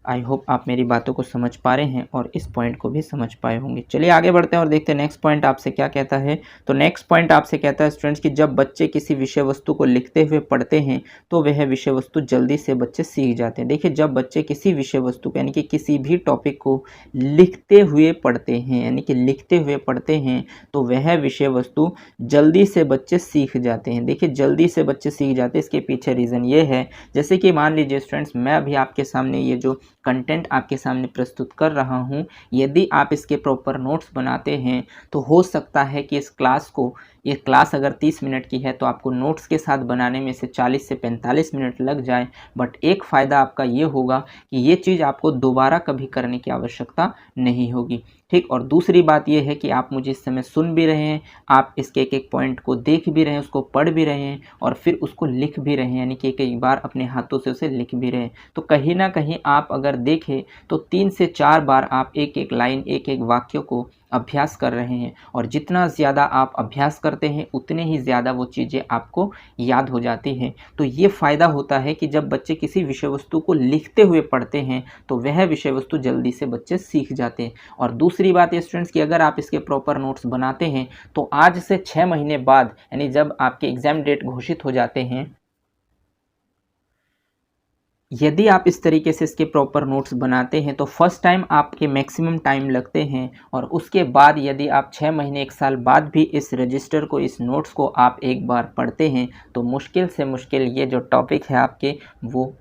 Speaker 1: आई होप आप मेरी बातों को समझ पा रहे हैं और इस पॉइंट को भी समझ पाए होंगे। चलिए आगे बढ़ते हैं और देखते हैं नेक्स्ट पॉइंट आपसे क्या कहता है। तो नेक्स्ट पॉइंट आपसे कहता है स्टूडेंट्स कि जब बच्चे किसी विषय वस्तु को लिखते हुए पढ़ते हैं तो वह विषय वस्तु जल्दी से बच्चे सीख जाते हैं। देखिए जब बच्चे किसी विषय वस्तु को यानी कि किसी भी टॉपिक को लिखते हुए पढ़ते हैं यानी कि लिखते हुए पढ़ते हैं तो वह विषय वस्तु जल्दी से बच्चे सीख जाते हैं। देखिए जल्दी से बच्चे सीख जाते हैं, इसके पीछे रीज़न ये है, जैसे कि मान लीजिए स्टूडेंट्स मैं अभी आपके सामने ये जो कंटेंट आपके सामने प्रस्तुत कर रहा हूँ, यदि आप इसके प्रॉपर नोट्स बनाते हैं तो हो सकता है कि इस क्लास को, ये क्लास अगर 30 मिनट की है तो आपको नोट्स के साथ बनाने में से 40 से 45 मिनट लग जाए। बट एक फ़ायदा आपका ये होगा कि ये चीज़ आपको दोबारा कभी करने की आवश्यकता नहीं होगी, ठीक। और दूसरी बात ये है कि आप मुझे इस समय सुन भी रहे हैं, आप इसके एक एक पॉइंट को देख भी रहे हैं, उसको पढ़ भी रहे हैं और फिर उसको लिख भी रहे हैं, यानी कि एक बार अपने हाथों से उसे लिख भी रहे हैं। तो कहीं ना कहीं आप अगर देखें तो 3 से 4 बार आप एक एक लाइन एक एक वाक्य को अभ्यास कर रहे हैं और जितना ज़्यादा आप अभ्यास करते हैं उतने ही ज़्यादा वो चीज़ें आपको याद हो जाती हैं। तो ये फ़ायदा होता है कि जब बच्चे किसी विषय वस्तु को लिखते हुए पढ़ते हैं तो वह विषय वस्तु जल्दी से बच्चे सीख जाते हैं। और दूसरी बात ये स्टूडेंट्स कि अगर आप इसके प्रॉपर नोट्स बनाते हैं तो आज से 6 महीने बाद यानी जब आपके एग्ज़ाम डेट घोषित हो जाते हैं, यदि आप इस तरीके से इसके प्रॉपर नोट्स बनाते हैं तो फर्स्ट टाइम आपके मैक्सिमम टाइम लगते हैं और उसके बाद यदि आप 6 महीने 1 साल बाद भी इस रजिस्टर को, इस नोट्स को आप एक बार पढ़ते हैं तो मुश्किल से मुश्किल ये जो टॉपिक है आपके वो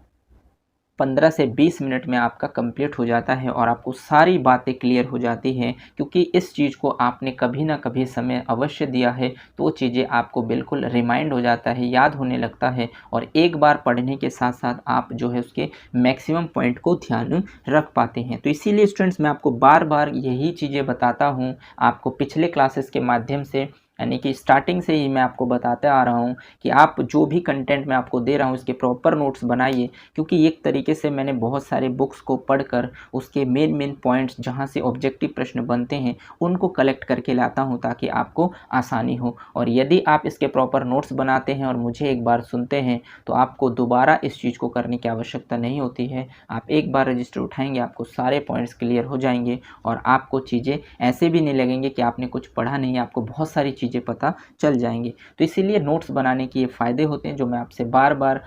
Speaker 1: 15 से 20 मिनट में आपका कंप्लीट हो जाता है और आपको सारी बातें क्लियर हो जाती हैं, क्योंकि इस चीज़ को आपने कभी ना कभी समय अवश्य दिया है तो वो चीज़ें आपको बिल्कुल रिमाइंड हो जाता है, याद होने लगता है और एक बार पढ़ने के साथ साथ आप जो है उसके मैक्सिमम पॉइंट को ध्यान रख पाते हैं। तो इसीलिए स्टूडेंट्स मैं आपको बार बार यही चीज़ें बताता हूँ, आपको पिछले क्लासेस के माध्यम से यानी कि स्टार्टिंग से ही मैं आपको बताते आ रहा हूँ कि आप जो भी कंटेंट मैं आपको दे रहा हूँ इसके प्रॉपर नोट्स बनाइए, क्योंकि एक तरीके से मैंने बहुत सारे बुक्स को पढ़कर उसके मेन पॉइंट्स जहाँ से ऑब्जेक्टिव प्रश्न बनते हैं उनको कलेक्ट करके लाता हूँ ताकि आपको आसानी हो। और यदि आप इसके प्रॉपर नोट्स बनाते हैं और मुझे एक बार सुनते हैं तो आपको दोबारा इस चीज़ को करने की आवश्यकता नहीं होती है। आप एक बार रजिस्टर उठाएंगे आपको सारे पॉइंट्स क्लियर हो जाएंगे और आपको चीज़ें ऐसे भी नहीं लगेंगे कि आपने कुछ पढ़ा नहीं है, आपको बहुत सारी चीज़ें पता चल जाएंगे। तो इसीलिए नोट्स बनाने के ये फ़ायदे होते हैं जो मैं आपसे बार बार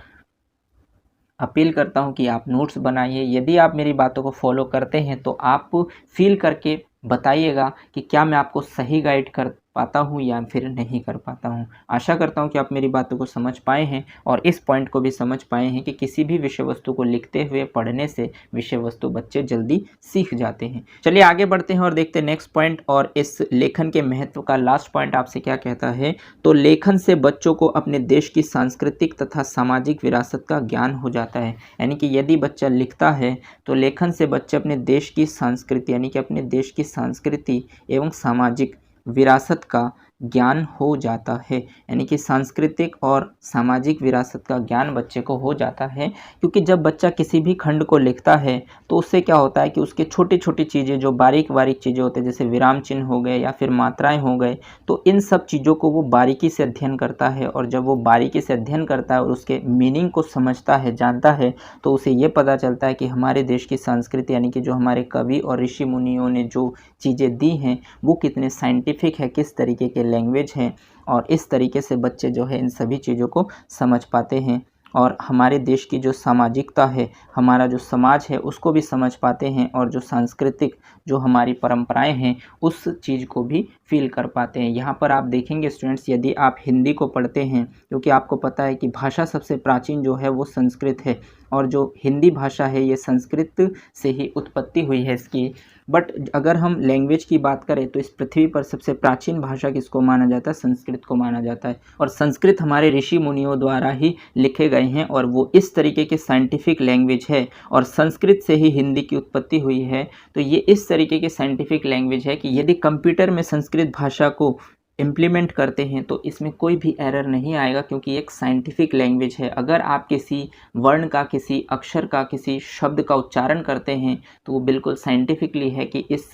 Speaker 1: अपील करता हूं कि आप नोट्स बनाइए। यदि आप मेरी बातों को फॉलो करते हैं तो आप फील करके बताइएगा कि क्या मैं आपको सही गाइड कर पाता हूं या फिर नहीं कर पाता हूं। आशा करता हूं कि आप मेरी बातों को समझ पाए हैं और इस पॉइंट को भी समझ पाए हैं कि किसी भी विषय वस्तु को लिखते हुए पढ़ने से विषय वस्तु बच्चे जल्दी सीख जाते हैं। चलिए आगे बढ़ते हैं और देखते हैं नेक्स्ट पॉइंट और इस लेखन के महत्व का लास्ट पॉइंट आपसे क्या कहता है। तो लेखन से बच्चों को अपने देश की सांस्कृतिक तथा सामाजिक विरासत का ज्ञान हो जाता है। यानी कि यदि बच्चा लिखता है तो लेखन से बच्चे अपने देश की संस्कृति यानी कि अपने देश की संस्कृति एवं सामाजिक विरासत का ज्ञान हो जाता है। यानी कि सांस्कृतिक और सामाजिक विरासत का ज्ञान बच्चे को हो जाता है, क्योंकि जब बच्चा किसी भी खंड को लिखता है तो उससे क्या होता है कि उसके छोटी छोटी चीज़ें जो बारीक बारीक चीज़ें होती हैं, जैसे विराम चिन्ह हो गए या फिर मात्राएं हो गए, तो इन सब चीज़ों को वो बारीकी से अध्ययन करता है। और जब वो बारीकी से अध्ययन करता है और उसके मीनिंग को समझता है, जानता है, तो उसे ये पता चलता है कि हमारे देश की संस्कृति, यानी कि जो हमारे कवि और ऋषि मुनियों ने जो चीज़ें दी हैं वो कितने साइंटिफिक है, किस तरीके के लैंग्वेज हैं। और इस तरीके से बच्चे जो है इन सभी चीज़ों को समझ पाते हैं और हमारे देश की जो सामाजिकता है, हमारा जो समाज है, उसको भी समझ पाते हैं और जो सांस्कृतिक जो हमारी परंपराएं हैं उस चीज़ को भी फील कर पाते हैं। यहाँ पर आप देखेंगे स्टूडेंट्स, यदि आप हिंदी को पढ़ते हैं, क्योंकि आपको पता है कि भाषा सबसे प्राचीन जो है वो संस्कृत है और जो हिंदी भाषा है ये संस्कृत से ही उत्पत्ति हुई है इसकी। बट अगर हम लैंग्वेज की बात करें तो इस पृथ्वी पर सबसे प्राचीन भाषा किसको माना जाता है? संस्कृत को माना जाता है। और संस्कृत हमारे ऋषि मुनियों द्वारा ही लिखे गए हैं और वो इस तरीके के साइंटिफिक लैंग्वेज है और संस्कृत से ही हिंदी की उत्पत्ति हुई है। तो ये इस तरीके के साइंटिफिक लैंग्वेज है कि यदि कंप्यूटर में संस्कृत भाषा को इम्प्लीमेंट करते हैं तो इसमें कोई भी एरर नहीं आएगा, क्योंकि एक साइंटिफिक लैंग्वेज है। अगर आप किसी वर्ण का, किसी अक्षर का, किसी शब्द का उच्चारण करते हैं तो वो बिल्कुल साइंटिफिकली है कि इस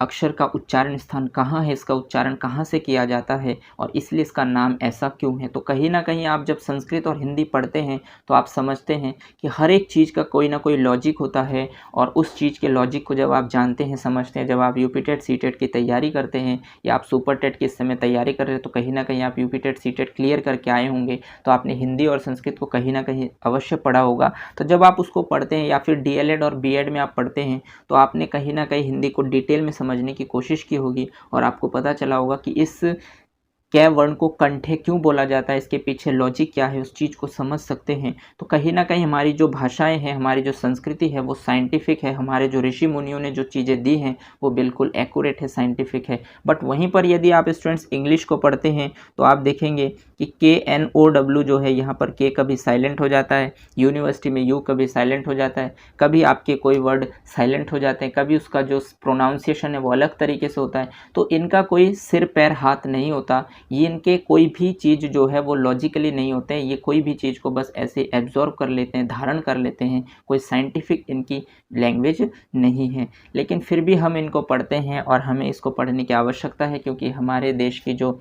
Speaker 1: अक्षर का उच्चारण स्थान कहाँ है, इसका उच्चारण कहाँ से किया जाता है और इसलिए इसका नाम ऐसा क्यों है। तो कहीं ना कहीं आप जब संस्कृत और हिंदी पढ़ते हैं तो आप समझते हैं कि हर एक चीज़ का कोई ना कोई लॉजिक होता है और उस चीज़ के लॉजिक को जब आप जानते हैं, समझते हैं, जब आप यूपी टेट सी टेट की तैयारी करते हैं या आप सुपर टेट की इस समय तैयारी कर रहे हैं, तो कहीं ना कहीं आप UP TET CTET clear करके आए होंगे, तो आपने हिंदी और संस्कृत को कहीं ना कहीं अवश्य पढ़ा होगा। तो जब आप उसको पढ़ते हैं या फिर DLED और BEd में आप पढ़ते हैं तो आपने कहीं ना कहीं हिंदी को डिटेल में समझने की कोशिश की होगी और आपको पता चला होगा कि इस कै वर्ण को कंठे क्यों बोला जाता है, इसके पीछे लॉजिक क्या है, उस चीज़ को समझ सकते हैं। तो कहीं ना कहीं हमारी जो भाषाएं हैं, हमारी जो संस्कृति है वो साइंटिफिक है। हमारे जो ऋषि मुनियों ने जो चीज़ें दी हैं वो बिल्कुल एक्यूरेट है, साइंटिफिक है। बट वहीं पर यदि आप स्टूडेंट्स इंग्लिश को पढ़ते हैं तो आप देखेंगे कि KNOW जो है, यहाँ पर के कभी साइलेंट हो जाता है, यूनिवर्सिटी में यू कभी साइलेंट हो जाता है, कभी आपके कोई वर्ड साइलेंट हो जाते हैं, कभी उसका जो प्रोनाउंसिएशन है वो अलग तरीके से होता है। तो इनका कोई सिर पैर हाथ नहीं होता, ये इनके कोई भी चीज़ जो है वो लॉजिकली नहीं होते हैं। ये कोई भी चीज़ को बस ऐसे एब्जॉर्ब कर लेते हैं, धारण कर लेते हैं। कोई साइंटिफिक इनकी लैंग्वेज नहीं है, लेकिन फिर भी हम इनको पढ़ते हैं और हमें इसको पढ़ने की आवश्यकता है, क्योंकि हमारे देश की जो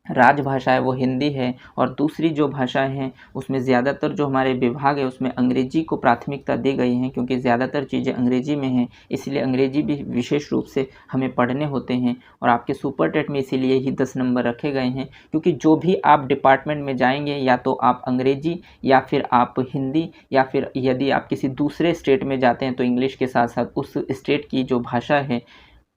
Speaker 1: राजभाषा है वो हिंदी है और दूसरी जो भाषाएं हैं उसमें ज़्यादातर जो हमारे विभाग है उसमें अंग्रेजी को प्राथमिकता दी गई है, क्योंकि ज़्यादातर चीज़ें अंग्रेजी में हैं, इसलिए अंग्रेजी भी विशेष रूप से हमें पढ़ने होते हैं। और आपके सुपर टेट में इसीलिए ही 10 नंबर रखे गए हैं, क्योंकि जो भी आप डिपार्टमेंट में जाएंगे या तो आप अंग्रेजी या फिर आप हिंदी, या फिर यदि आप किसी दूसरे स्टेट में जाते हैं तो इंग्लिश के साथ साथ उस स्टेट की जो भाषा है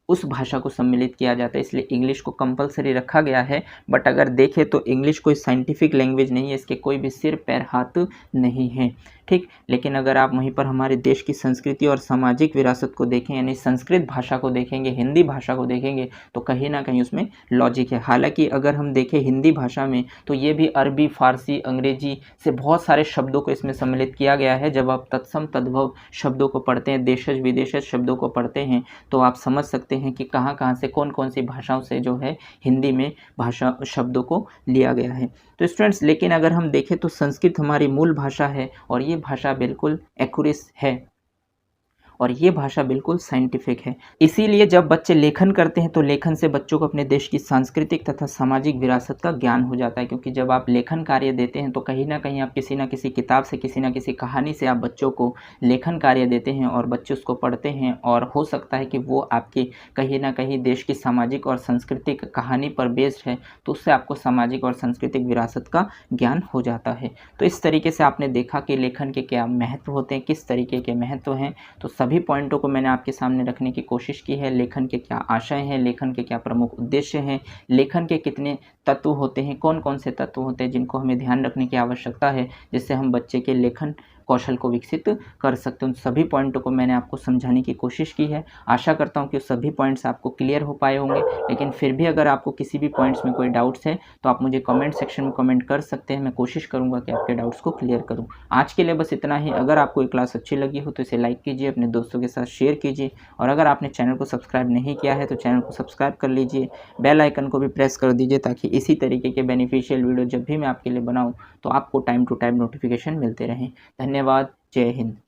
Speaker 1: उस भाषा को सम्मिलित किया जाता है, इसलिए इंग्लिश को कंपलसरी रखा गया है। बट अगर देखें तो इंग्लिश कोई साइंटिफिक लैंग्वेज नहीं है, इसके कोई भी सिर पैर हाथ नहीं है, ठीक। लेकिन अगर आप वहीं पर हमारे देश की संस्कृति और सामाजिक विरासत को देखें, यानी संस्कृत भाषा को देखेंगे, हिंदी भाषा को देखेंगे, तो कहीं ना कहीं उसमें लॉजिक है। हालांकि अगर हम देखें हिंदी भाषा में तो ये भी अरबी, फारसी, अंग्रेजी से बहुत सारे शब्दों को इसमें सम्मिलित किया गया है। जब आप तत्सम तद्भव शब्दों को पढ़ते हैं, देशज विदेशज शब्दों को पढ़ते हैं, तो आप समझ सकते हैं कि कहाँ कहाँ से कौन कौन सी भाषाओं से जो है हिंदी में भाषा शब्दों को लिया गया है। तो स्टूडेंट्स, लेकिन अगर हम देखें तो संस्कृत हमारी मूल भाषा है और ये भाषा बिल्कुल एक्यूरेट है और ये भाषा बिल्कुल साइंटिफिक है। इसीलिए जब बच्चे लेखन करते हैं तो लेखन से बच्चों को अपने देश की सांस्कृतिक तथा सामाजिक विरासत का ज्ञान हो जाता है, क्योंकि जब आप लेखन कार्य देते हैं तो कहीं ना कहीं आप किसी ना किसी किताब से, किसी ना किसी कहानी से आप बच्चों को लेखन कार्य देते हैं और बच्चे उसको पढ़ते हैं और हो सकता है कि वो आपकी कहीं ना कहीं देश की सामाजिक और सांस्कृतिक कहानी पर बेस्ड है, तो उससे आपको सामाजिक और सांस्कृतिक विरासत का ज्ञान हो जाता है। तो इस तरीके से आपने देखा कि लेखन के क्या महत्व होते हैं, किस तरीके के महत्व हैं। तो सभी पॉइंटों को मैंने आपके सामने रखने की कोशिश की है। लेखन के क्या आशय हैं, लेखन के क्या प्रमुख उद्देश्य हैं, लेखन के कितने तत्व होते हैं, कौन कौन से तत्व होते हैं जिनको हमें ध्यान रखने की आवश्यकता है, जिससे हम बच्चे के लेखन कौशल को विकसित कर सकते हैं। उन सभी पॉइंटों को मैंने आपको समझाने की कोशिश की है। आशा करता हूँ कि सभी पॉइंट्स आपको क्लियर हो पाए होंगे, लेकिन फिर भी अगर आपको किसी भी पॉइंट्स में कोई डाउट्स है तो आप मुझे कमेंट सेक्शन में कमेंट कर सकते हैं। मैं कोशिश करूँगा कि आपके डाउट्स को क्लियर करूँ। आज के लिए बस इतना ही। अगर आपको ये क्लास अच्छी लगी हो तो इसे लाइक कीजिए, अपने दोस्तों के साथ शेयर कीजिए, और अगर आपने चैनल को सब्सक्राइब नहीं किया है तो चैनल को सब्सक्राइब कर लीजिए, बेल आइकन को भी प्रेस कर दीजिए, ताकि इसी तरीके के बेनिफिशियल वीडियो जब भी मैं आपके लिए बनाऊं तो आपको टाइम टू टाइम नोटिफिकेशन मिलते रहें। धन्यवाद। जय हिंद।